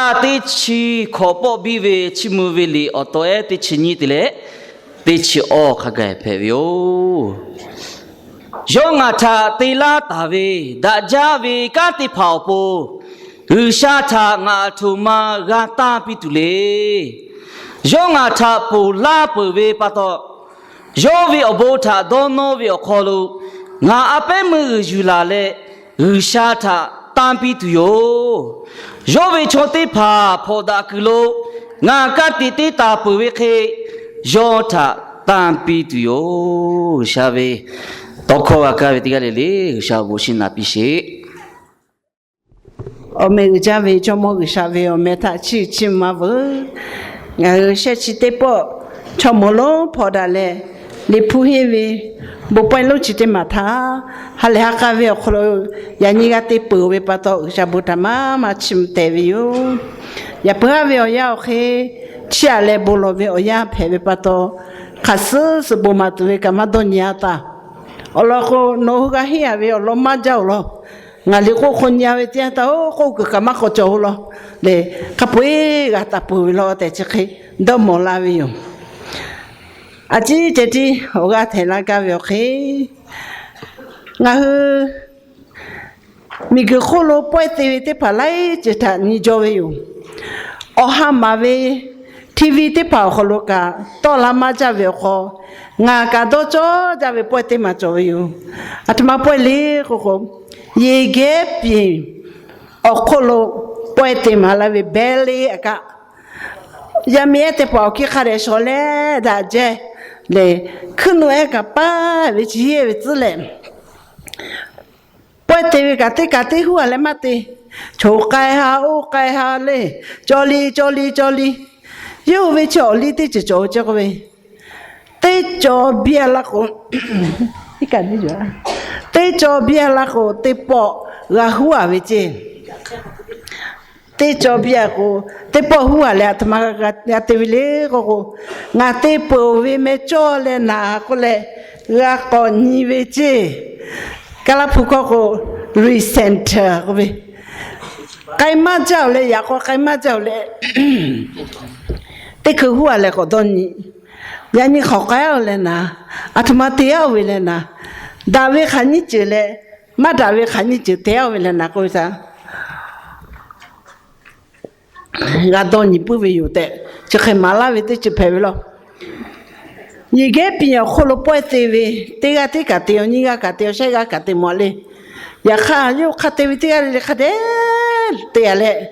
他对起可不比为起木为里哦，多对起你的嘞，对起哦，看个朋友。用啊他对拉大卫，大家为家的跑步，下他啊图嘛啊大比图嘞，用啊他不拉不为巴多。有为阿伯他多诺为考虑，我阿伯么就来嘞，下他单比都有，有为从地爬跑大个路，我家弟弟打不为开，有他单比都有，下位，多考啊个为这个嘞，下我是那必须。我们家为怎么个下位？我们他去嘛不，我下去得不，怎么了跑大嘞？你不以为不办路去的嘛？他还来咖啡喝了，人家得不为把到下不他妈吃得为哟，也不还为要去吃来不了为要陪为把到，可是不嘛对干嘛都伢ta，我老个弄个黑啊为我老妈叫了，我哩个คน伢为这ta，我个干嘛个叫了，嘞，可不会个他不为了，但是去都没拉为哟。啊，这我个睇那个要去，我米个火炉不得的跑来，就他你做为用，我哈嘛为 TV 的跑火炉个，到那嘛就为好，我个到做就为不得嘛做为用，啊，他妈不离个个，一个边，我火炉不得嘛来为白里个，也没得跑去看的说嘞，大姐。嘞，可能那个爸为企业为子嘞，不对为个货嘞嘛的，抽开下我开下嘞，家里，有为家里的就做这个为，得做别那个，你看你说，得做别那个得包个货为这。te jobia ko te po hua le atma ga te vile ko nga te po vi me chole na ko le ga ko ni ve che kala phu ko recenter ko ve kai ma jao le ya ko kai ma jao le te ko hua le ko don ni ya ni kho ka le na atma te ya we le na da ve khani che le ma da ve khani che te ya we le na ko sa我当你不会有的，就很麻辣味的就排了。你这边喝了不对味，这个掉，你个掉，谁个掉么嘞？也看有看对味这个看的对嘞，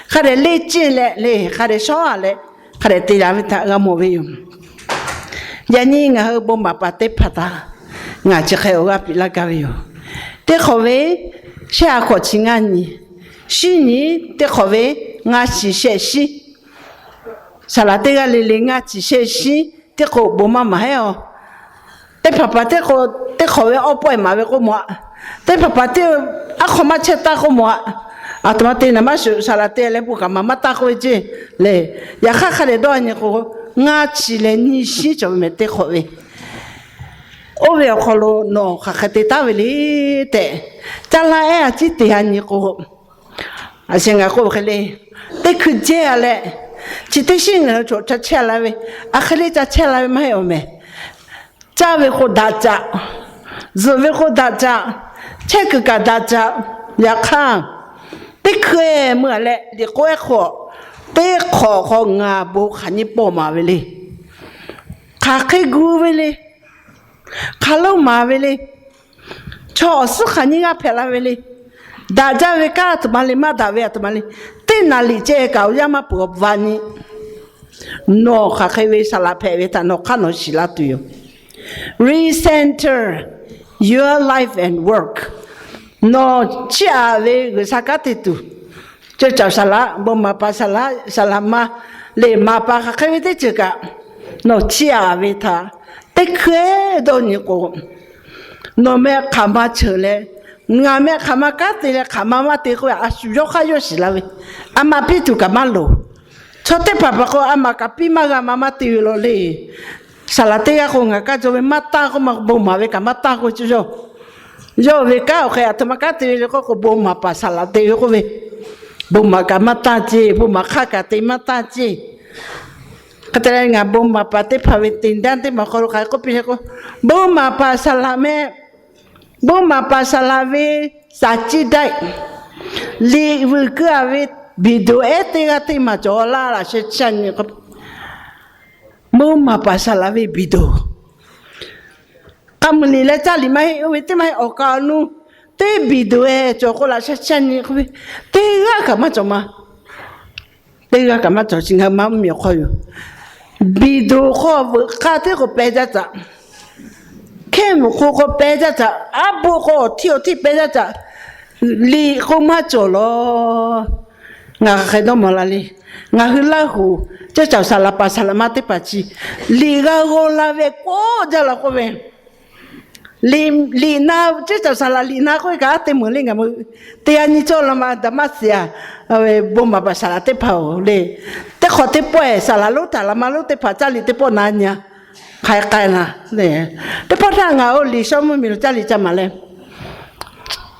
看的累劲嘞，看的少嘞，看的对味他个没味用。人家我不嘛把对拍他，我就还有个比那个味用。对好味，下课请安你，是你对好味。我是学习，啥啦？这个里我是学习，这个不嘛买哦。这爸爸这个好为我不买为个么？这爸爸这啊好嘛吃大个么？啊，他妈这那么少啥啦？这来不干妈妈大个子嘞？也看得到你个，我是嘞你是就没得好为。我为好了喏，看得到为哩的，将来哎，这对下你个，啊现在个嘞。得去接嘞，只得新人做这车来喂，啊，后来这车来没有没，咋为好大家，是为好大家，这个大家也看，得去么嘞，你怪好，得好好啊，不看你包嘛喂嘞，看开股喂嘞，看老马喂嘞，超市看你个漂亮喂嘞。大家为干什么哩？嘛大为什么哩？在哪里这个要么不玩呢？喏，还可以为啥啦？陪为他喏看喏是啦对哟。Recenter your life and work。喏，这为个啥个的都？就叫啥啦？不嘛把啥啦？啥啦嘛？来嘛把还可以的这个，喏这为他，得可到你个，喏没看嘛车嘞。我们看嘛干的嘞，看妈妈的话啊，需要还有事了喂，阿妈比就干嘛咯？昨天爸爸说阿妈个比嘛个妈妈的了嘞，啥啦？这个我个就为嘛打个嘛不嘛为干嘛打个就说，要为干个呀，他妈干的嘞个不嘛把啥啦？这个喂，不嘛干嘛大姐，不嘛卡个对嘛大姐。Katanya nga bom apa te pawit tindan te makoro kaya ko pinay ko bom apa salame sachi dai li wuku awit bidu ete gati majola la sechan ko bom apa salame bidu kamu lila cali mai wite mai okanu te bidu chokola sechan ko te ga kama choma te ga kama chochinga mam mi khoyo bidu kho khate ko peja cha kem ko peja cha abu ko tio ti peja cha li ko ma cholo nga khedo molali nga hula hu cha cha sala pa salamate pachi li ga go la ve ko jala ko ve li na cha cha sala li na ko ka te mo linga mo te ani cholo ma damasia ave bomba pa sala te pao le te kho te poe sala lo ta la malo te pa cha li te po nanya khai na le te po ta nga o li so mo mi lo cha li cha male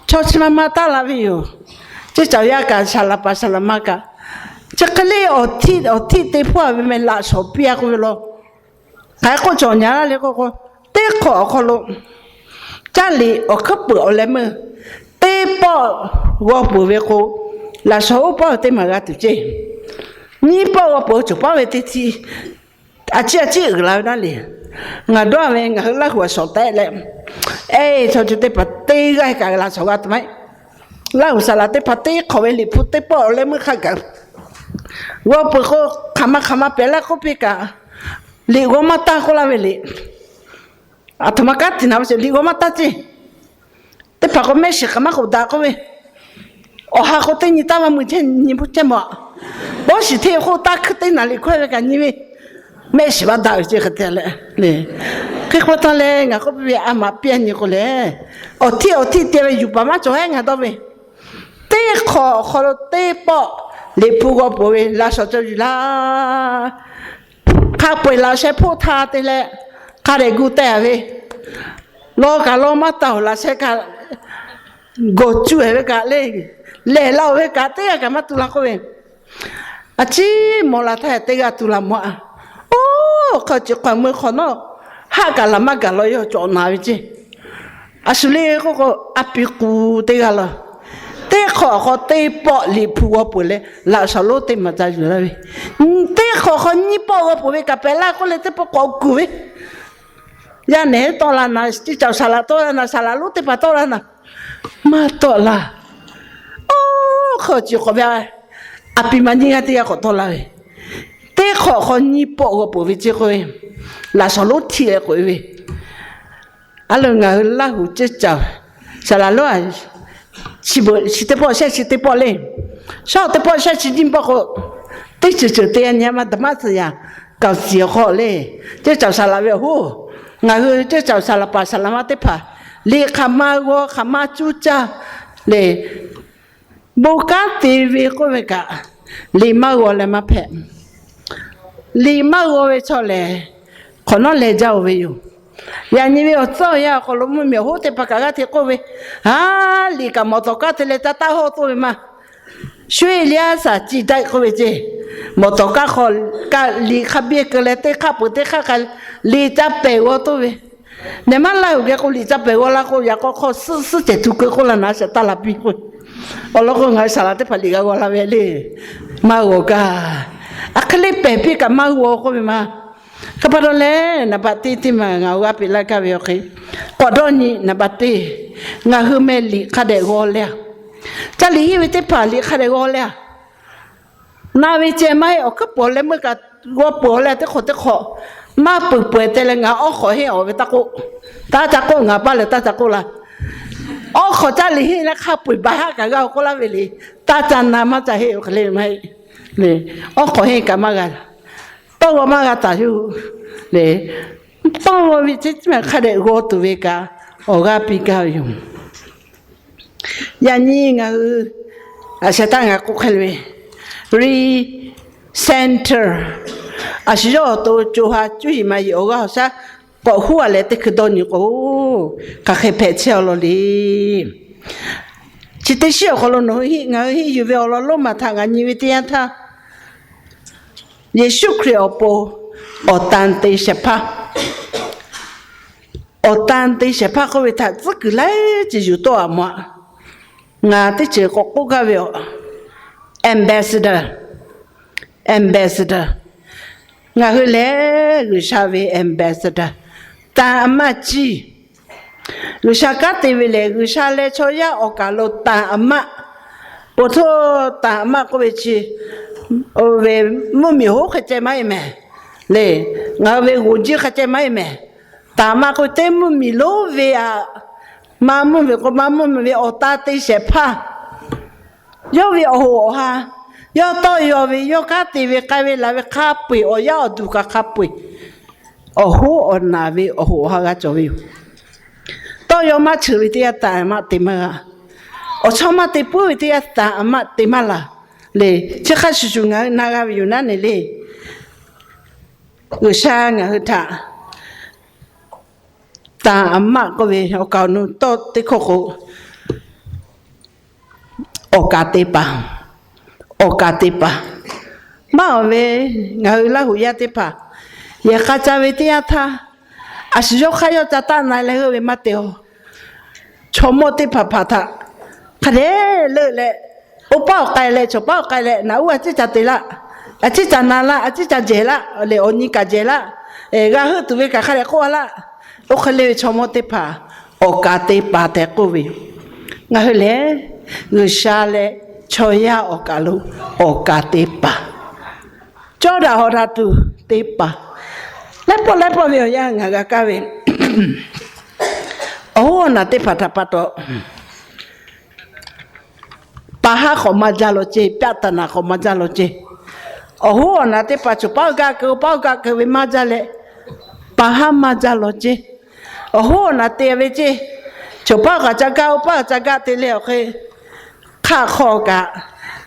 cho chi ma ta la vi yo che cha ya ka sala pa sala ma ka che kale o ti te po ave me la so pia ko lo khai ko cho nya le ko te kho lo cha li o kho pu o le me te po wo pu ve ko la so po te ma ga tu che ni po wo po chu po ve te ti a chi la na le nga do ve nga la ho so te le cho chu te pa te ga ka la so ga mai la ho sa la te pa te kho ve li pu te po le me kha ka wo po ko khama pe la ko pe ka li go mata ko la ve le atuma ka ti na se li go mata chi te pa ko me shi khama ko da ko ve o ha ko te ni ta ma mu chen ni bu chen mo bo shi te ho ta ke te na li ko ga ni ve me shi ba da ji ke te le ke ko ta le nga ko bi a ma pia ni ko le o ti te ve yu pa ma cho nga do ve te kho te po le pu go po ve la so cho ju la ka po la se po tha te le ka le gu te ve lo ka lo ma ta la se ka go chu ve ka le lao ve ka te ka ma tu la ko ve a chi mo la tha te ga tu la mo o ka chi kwa mo kho no ha ka la ma ka lo yo cho na vi chi a su le ko a pi ku te ga la te kho te po li pu wo pu le la sa lo te ma ta ju la ve te kho ni po wo pu ve ka pe la ko le te po ko ku ve ya ne to la na chi chao sa la to la na sa la lo te pa to la na ma to la kho chi kho bia api mani ga te ya kho to la ve te kho ni po go po vi chi ko la so lo ti e ko ve alo nga la hu che chao sa la lo a si te po le so te po si din po ko te te nya ma da ma ya ka si ho le che chao sa la ve hu nga hu che chao sa la pa sa la ma te pa le khama go khama chu cha le boka TV ko ve ka lima go le ma phe lima go ve cho le kono le ja o ve yo ya ni ve o so ya ko lo me ho te pa ka ga te ko ve li ka mo to ka te le ta ho to ve ma shui lia sa chi dai ko ve je mo to ka ho ka li kha bie ke le te kha pu te kha ka li ta pe go to ve ne ma la ge ko li ta pe go la ko ya ko su te tu ko la na se ta la pi ko o lo ko ngai sala te paliga go la vele ma go ka akle pepe ka ma go ko ma ka parole na patiti ma nga wa pila ka ve ke ko doni na bati nga humeli ka de go le ta li hi te pali ka de go le na ve che mai o ka pole ma ka go pole te kho ma pu te le nga o kho he o ta ko nga pa le ta ko la o kho cha li hi la kha pui ba ha ka ga ko la ve li ta chan na ma cha he o khle mai le o kho he ka ma ga to wa ma ga ta hu le to wa vi chi ma kha de go tu ve ka o ga pi ka yu ya ni nga a sa ta nga ko khle re center a shi yo to chu ha chu yi ma yo ga sa bỏ hua lại tới cái đó nhiều cô cả cái bể treo rồi đi chỉ tới xíu họ nó hi ngài hi yêu về họ lúc mà thằng anh như vậy ta Giêsu Christ ở tan tây sẽ pa ở tan tây sẽ pa có về thật rất cứ lấy chỉ dù to mà ngài tới chỉ có cố gắng về ambassador ngài hơi lấy người sao về ambassador ta mà chi người sao cá tây về lấy người sao lấy cho ya ở cả lô ta mà bộ thô ta mà có về chi về mua mì hố khai trái mai mẹ lệ ngài về ngủ chi khai trái mai mẹ ta mà có tên mua mì lố về à mà mua về có mà mua về ở ta tây sẽ pa yo về ở hồ ha yo tôi yo về yo cá tây về cái về là về cá bự ở yo đủ cả cá bự ở hồ ở nào về ở hồ ha cái chỗ về tôi yo mà xử lý đi ta mà tìm mà ở trong mà tìm bự đi ta mà tìm mà là lệ chắc là sử dụng ngài naga về na này lệ người sang ngài ta ta mà có về ở cầu nó to tới khổ ở cả tê pa mà về ngài là hủy tê pa ya cá cha về tê tha à sử dụng khai cho ta này là hơi mất tiêu cho một tê pa pa tha cái đấy lệ ô bao cái lệ cho bao cái lệ nào à chỉ chặt tê la à chỉ chặt na la à chỉ chặt dễ la lệ oni cả dễ la gà hơi tụi về cả khai qua la ô khai lệ cho một tê pa ô cả tê pa tê cô về ngài lệ người xa lệ cho ya ô cả lu ô cả tê pa cho đã họ ra tu tê pa lấy po về ya ngài cả về ô na tê pa ta pa to paha ko majalo che pyatana ko majalo che oho na te pachu pau ga ke we majale paha majalo che oho na te we che cho pa ga te le ke kha kho ga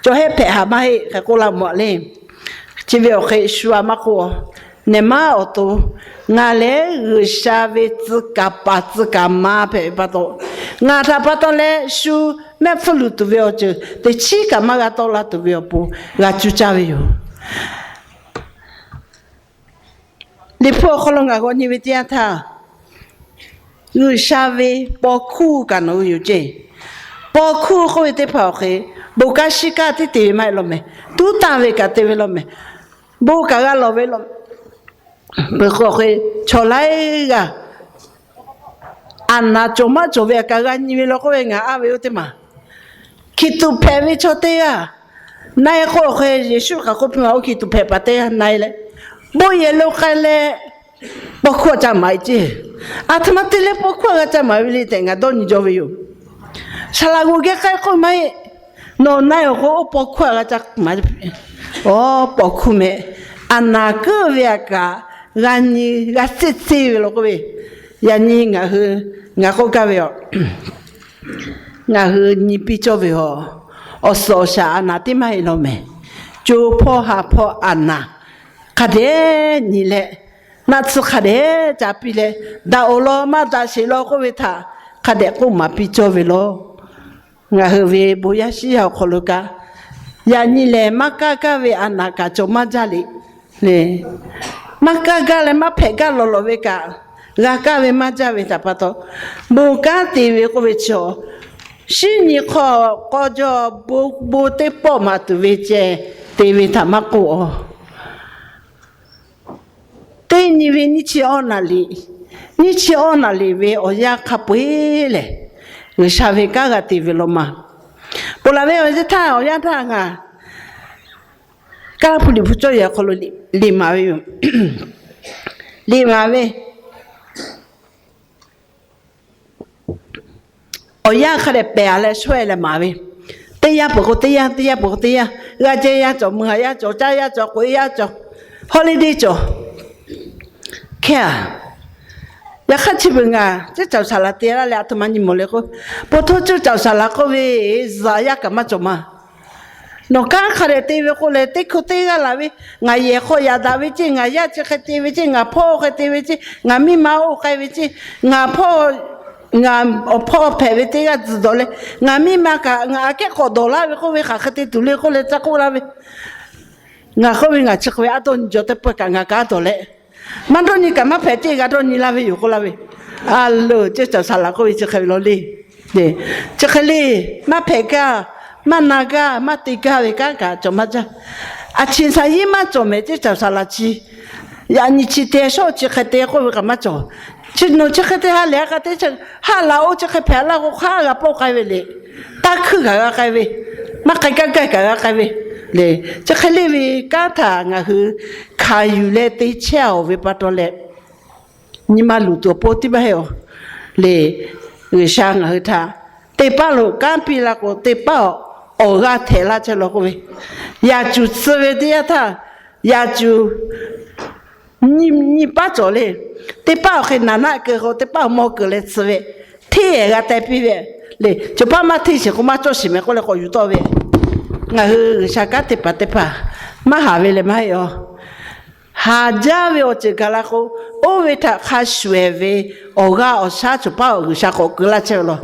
cho he pe ha mai ka ko la mo le chi ve ke shua ma ko ne ma o to nga le ru sha ve tsu ka ma pe pa to nga tha pa to le shu mẹ phụ nữ tụi về chứ, để chỉ cả mà cái đó là tụi về bù, là chú cha về rồi. Đi phố khó lòng ngài có nhiều việc tiếc tha, người xa về bỏ khu cả nó nhiều chứ, bỏ khu không thể bảo cái, bố cái gì cả thì tiền mai lo mẹ, tu ta về cả tiền về lo mẹ, bố cái lo về lo, bố cái cho lại cả, anh na cho mà cho về cái nhiều lo có về ngã về thế mà. khi tụ phê với cho tê à nay khó khê Giêsu cả có phim khi tụ phê bắt tê này lệ bố ye lâu cái lệ bố khoa chăm mai chứ à thằng tê lệ bố khoa chăm mai vì thế ngã đâu như cho vậy sao là người cái có mai nó nay có bố khoa chăm mai bố khoa mẹ anh na cứ việc cả gani gasi gì vậy có vậy yani ngã có cái vậy ngà hư nhị bị cho về họ, ở số xã na tìm hay lo mẹ, chú po ha po anna, cái đấy nhị lệ, na chú cái đấy chả bị lệ, đã ở lo mà đã xí lo có về thà, cái đấy cũng mà bị cho về lo, ngà hư về bố ya xí học khổ cả, ya nhị lệ mà cái về anna cả cho mà gia li, nè, mà cái lệ mà phải cái lo về cả, cái về mà gia về thà bắt đầu, bố cái thì về có về cho xin nhị khó có cho bố tế bỏ mà tụi về chè tế về thả mắc cổ tế nhị về nhị chỉ ổn là lì về ở nhà khắp bế lệ người sao về các gà tế về lô mà bố là về ở nhà thả ở nhà thả ngà các là phụ nữ phụ cho nhà khó lì mà về lì mà về ở nhà khai đẹp bè lại xoay lại mà về tây ya bố tây ya gà chơi ya cho mưa ya cho cha ya cho quỷ ya cho holiday cho kia ya khai chỉ bên à chứ cháu xả là tiền là lẽ thằng anh mua lấy cô bố thôi chứ cháu xả là cô về giá ya cả mà cho mà nó cá khai đẹp tây về cô lấy tây cô tây ra là về ngày ye cô ya đã về chứ ngày ya chứ khai tây về chứ ngày po khai tây về chứ ngày mi máu khai về chứ ngày po 我พ่อแผ่ไปที่ก็จุดเลยมีมากะแค่ขอดอลลาร์เขาไปหาคดีตุเลยเขาเลยจะกูละไปเขาไปชิคไปอาตอนจดแต่ปกกาตัวเลยมันตอนนี้ก็มาแผ่ที่ก็ตอนนี้ละไปอยู่กูละไปลูจะสาระเขาไปชิคไปลอลี่เนี่ยชิคเลยมาแผ่กามานาก้ามาติก้าไปกาจอมจ้าชินสายีมาจอมจะสาระชียานิชิเตโชชิคเตเขาไปกับมาจอชิโนชิคเตฮาเลียกเตชิฮาลาโอชิคแผ่ละก็ข้ากับพวกใครไปเลยตาคือกับใครไปมาใครกับใครไปเลยชิคเลยไปกาถางคือขาอยู่เลยตีเชี่ยวไปปัตตเลยนี่มาลุตัวโพธิบ้าเหรอเลยช่างคือท่าเตป้าลูกการปีละก็เตป้าโอ้ก็เทละเชลก็ไปอยากจุดสวีเดียท่าอยากจุด你把做嘞，得把很难那个好，得把毛个来吃呗，天个带皮呗，嘞就把嘛天些我嘛做什么过来好有到呗，下个得把，嘛下位嘞嘛哟，下家位我这个啦好，我为他下水位，我个我下就把我下好个啦去了。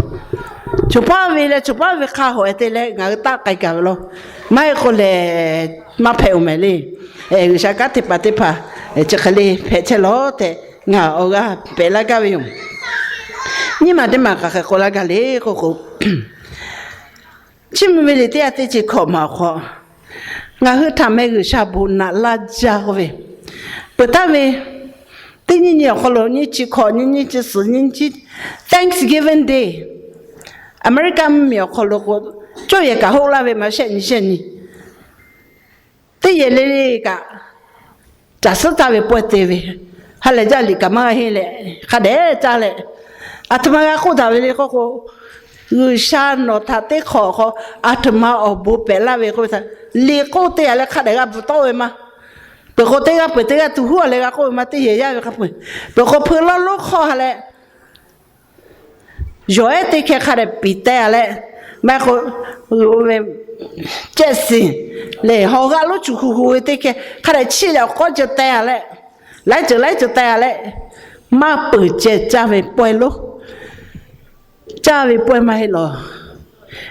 就把为了看好的嘞，打改革了，买回来买票买嘞，下个得把，这个嘞拍起来的，我个白那个用，你嘛的嘛个过那个嘞，个，这么为了这样子去考嘛好，我和他们个下步拿拉家个喂，不但喂，对你好了，你去考你去试你去 Thanksgiving Day。America 没有考虑过，做也搞好了为嘛现你，对也嘞个，假设他为不对为，还来家里干嘛去嘞？还得咋嘞？他妈个好大为嘞个山喏，他得考，他妈哦不白了为个啥？里个对呀嘞，还得个不到为嘛？不过对个不对个都好嘞个个嘛对也为个不，不过碰了路好下来。有一点看看的比带来，买好我们这是来好个路就苦的看，看来吃了好就带来，来就带来，马不接加为背路，加为背买了，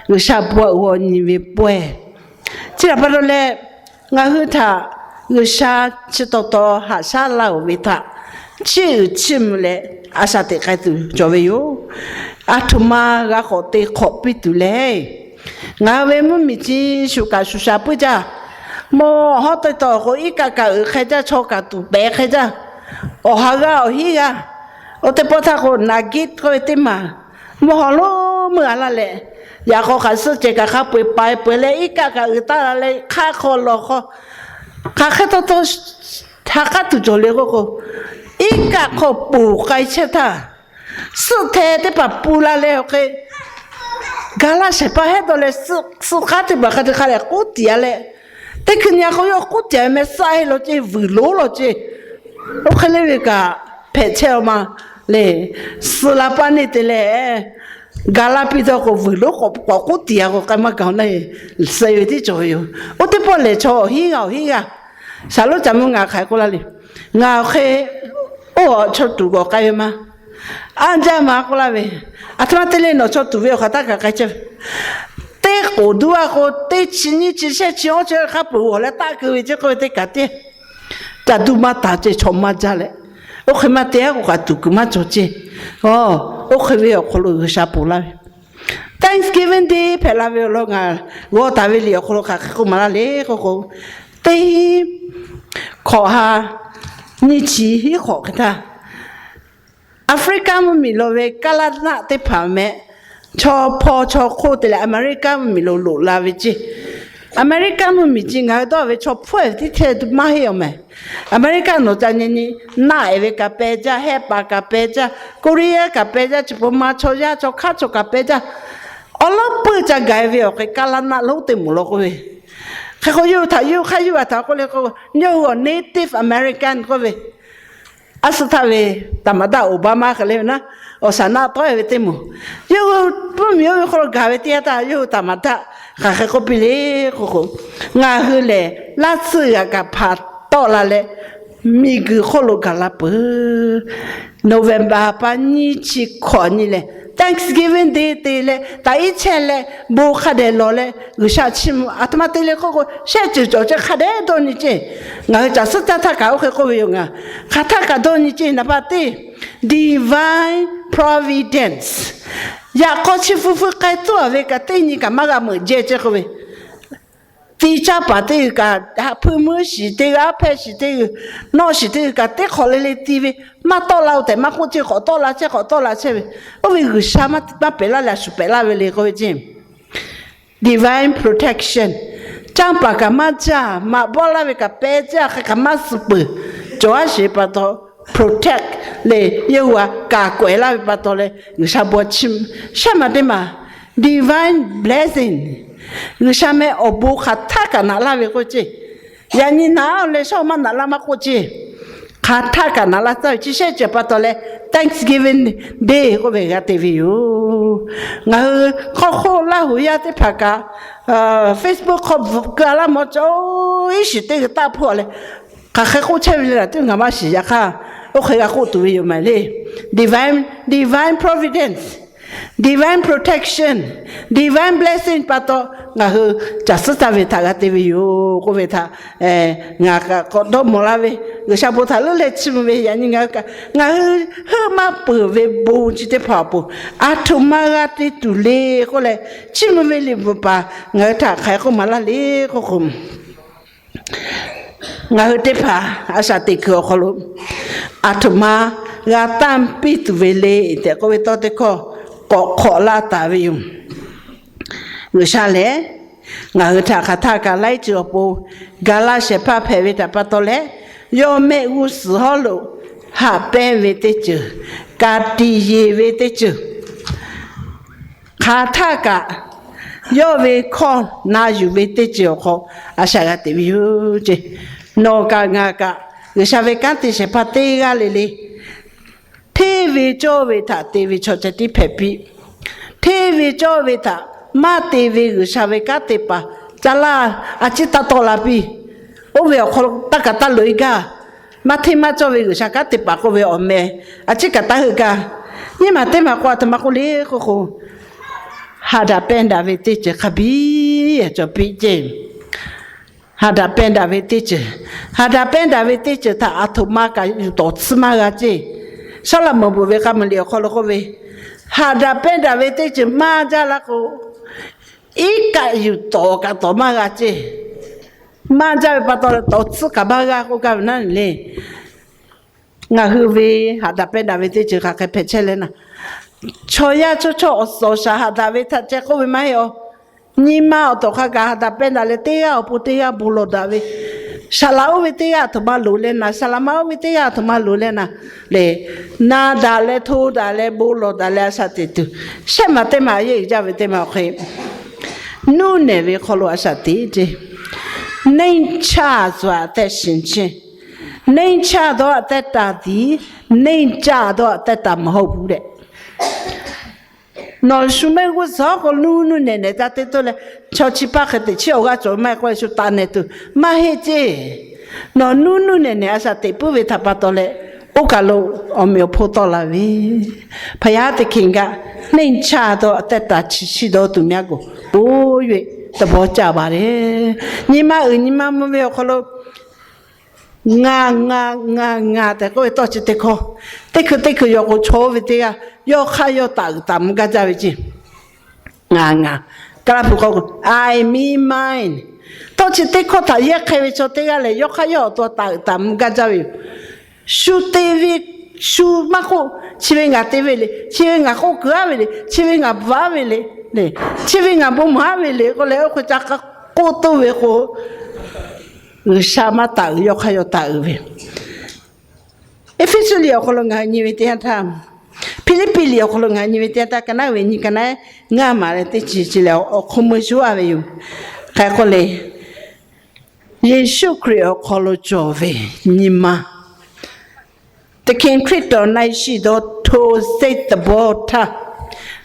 有啥背我你为背，这了不着嘞，我和他有啥吃到还啥老为他，吃么嘞，阿啥的开头就为有。tu ma ga khote khopi tu le nga we mu mi chi shu ka shu sha pu ja mo ho to ko I ka kha ja cho ka tu be kha ja o ha ga o hi ga o te po tha ko na git ko te ma mo ho lo mu ala le ya ko kha su che ka kha pu pai pu le I ka ta le kha ko lo ko kha to tha ka tu jo le ko I ka ko pu kai che ta是他的把布拉来给，嘎啦是把很多嘞是卡的把卡的卡来古点嘞，但肯定好要古点没晒了这围罗了这，我看那个拍照嘛嘞，是老板的嘞，嘎啦比较个围罗个古点个干嘛搞嘞，10月的左右，我得把来做hin啊，啥路咱们牙开过来嘞，牙开我出度个该嘛。anja ma ko la ve atma tele no cho tu ve khata ka ka che te ko dua ko te chini chi se chi o che kha pu la ta ke ve che ko te ka te ta du ma ta che chom ma ja le o khe ma te ko ka tu ku ma cho che o khe ve ko lo sha pu la Thanksgiving Day pe la ve lo nga wo ta ve li ko ka ko ma la le ko te ko ha ni chi hi ko ka Africa 咪落去加拿大的旁边，坐破坐苦的啦。America 咪落落啦位置，America 咪真係多位坐破啲車都買有咩？America 落在你哪一位個白家，黑白個白家，Korea 個白家，全部買坐呀坐卡坐個白家，我老白家改位，佢加拿大老啲冇落去，佢要睇要佢要話睇嗰個要個 Native American 嗰位。Asutawe tamada Obama kale na o sana to evete mo yo pu mi yo ko gawe ti ata yo tamada ka ko pile ko nga hule la tsu ya ka pha to la le mi gu ko lo ga la pu November pa ni chi ko ni le Thanksgiving Day te le ta i chen le bo khade lo le gu sha chim atma te le ko ko she ju jo che khade do ni che nga ja sa ta ta ka o ko yo nga kha ka do ni che na ba te divine providence ya ko chi fu ka to avec ka te ni ka ma ga mo je che ko be ti cha pa te ka ha pu mo shi te ga pe shi te no shi te ka te khole le ti ve ma to la te ma ko che ko to la che o vi gu sha ma pe la su pe la ve le ko je divine protection chang pa ka ma cha ma bo la ve ka pe cha ka ma su pu jo a shi pa to protect le yewa ka ko la pa to le gu sha bo chim sha ma de ma divine blessing Nishame obu khataka na la ve koche yani na le so ma na la ma koche khataka na la sa chi she che patole Thanksgiving Day ko ve ga te vi yo nga kho la hu ya te phaka Facebook ko ka la mo cho I shi te ta pho le ka khe ko che le la te nga ma shi ya kha o khe ga ko tu yo ma le divine providence divine protection divine blessing pato nga hu just ta ve ta ga te vi yo ko ve ta nga ka ko do mo la ve ga sha bo ta le chi mo ve ya ni nga hu ma pu ve bo chi te pha pu a thu ma ga te tu le ko le chi mo ve le bo pa nga ta khai ko ma la le ko ko nga hu te pha a sa te ko lo a thu ma ga tam pi tu ve le te ko ve to te ko ko la ta vi yum người sa lẽ người ta khata cả lấy chùa bù gala sẽ pa phê về ta pa to lẽ yo mẹ u sử họ lu hạ bên về tết chữ cả đi về về tết chữ khata cả yo về con na yu về tết chữ khó à sao cái tết yu chứ no cả ngà cả người sa về cái tết sẽ pa tết ga lì lì thế về cho về ta thế về cho đi phê pi thế về cho về ta ma te ve gu sa ve ka te pa chala a chi ta to la pi o ve ko ta ka ta loi ga ma the ma cho ve gu sa ka te pa ko ve o me a chi ka ta hu ga ni ma te ma ko ta ma ko le ko ha da pen da ve te che khabi ya cho pi je ha da pen da ve te che ta a thu ma ka yu to tsi ma ga je sa la mo bu ve ka mo le ko ve ha da pen da ve te che ma ja la ko ika yu to ka to ma ga che ma ja pa to tsu ka ba ga ko ka na le nga hu ve ha da pe da ve te che ka ke pe che le na cho ya cho so sha ha da ve ta che ko ve ma yo ni ma to ka ga ha da pe da le te ya pu te ya bu lo da ve shala o ve te ya to ma lu le na shala ma o ve te ya to ma lu le na le na da le thu da le bu lo da le sa te tu she ma te ma ye ja ve te ma khe nu ne ve kholo asa te je nei cha zwa te shin chen nei cha do te ta di nei cha do te ta ma ho bu de no shu me go za ko nu ne ta te to le cho chi pa khe te chi o ga zo mai ko su ta ne tu ma he je no nu ne asa te pu ve ta pa to le o ka lo o me po to la ve pa ya te kinga nei cha do te ta chi do tu mya go bo yue ta bo cha ba le ni ma mo ve ko lo nga te ko to chi te ko yo ko cho ve te ya yo kha yo ta mu ga ja ve ji nga ka pu ko I me mine to chi te ko ta ye khe ve cho te ga le yo kha yo to ta mu ga ja ve shu te ve shu ma ko chi ve nga te ve le chi ve nga ko ga ve le chi ve nga va ve le ne chi ve nga bo ma ve le ko le ko cha ka ko to ve ko sha ma ta yo kha yo ta ve efisili yo ko lo nga ni ve te ha Pilipili yo ko lo nga ni ve te ta kana we ni kana nga ma le te chi le o ko mo ju ave yo ka ko le Yesu Kristo ko lo jove ni ma the king Kristo na shi do to set the water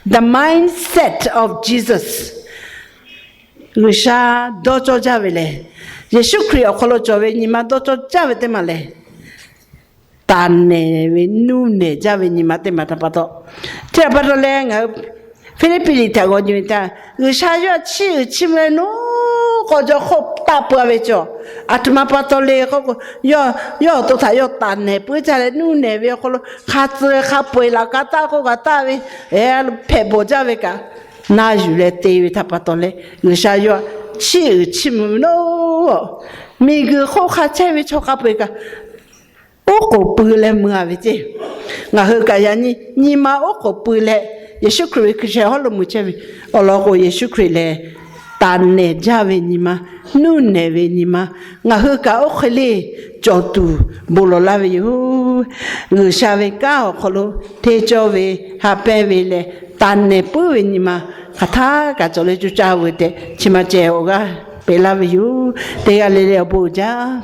the mindset of Jesus Lusha do cho javele Yesu Kristo ko lo jove ni ma do cho jave te male tane we nu ne jave ni ma te mata pato 这把这两个菲律宾的我觉得，有啥要吃么喏，或者好大波为着，啊，他妈把这嘞个要都他要单呢，不在嘞นู่น呢为好了，卡子卡背了，卡大个卡大为，哎，拍不着为个，那有嘞对为他把这嘞，有啥要吃么喏，每个好卡菜为炒卡背个。我不来么啊？为这，我和个人你妈我不来，耶稣基督是好了么？这位，我老公耶稣基督来，但呢，家为你妈，努呢为你妈，我和个我回来做度，不落来为哟，我下为个好了，天教为下边为来，但呢不为你妈，他个做了就家为的，起码这我个别来为哟，这个来了不家。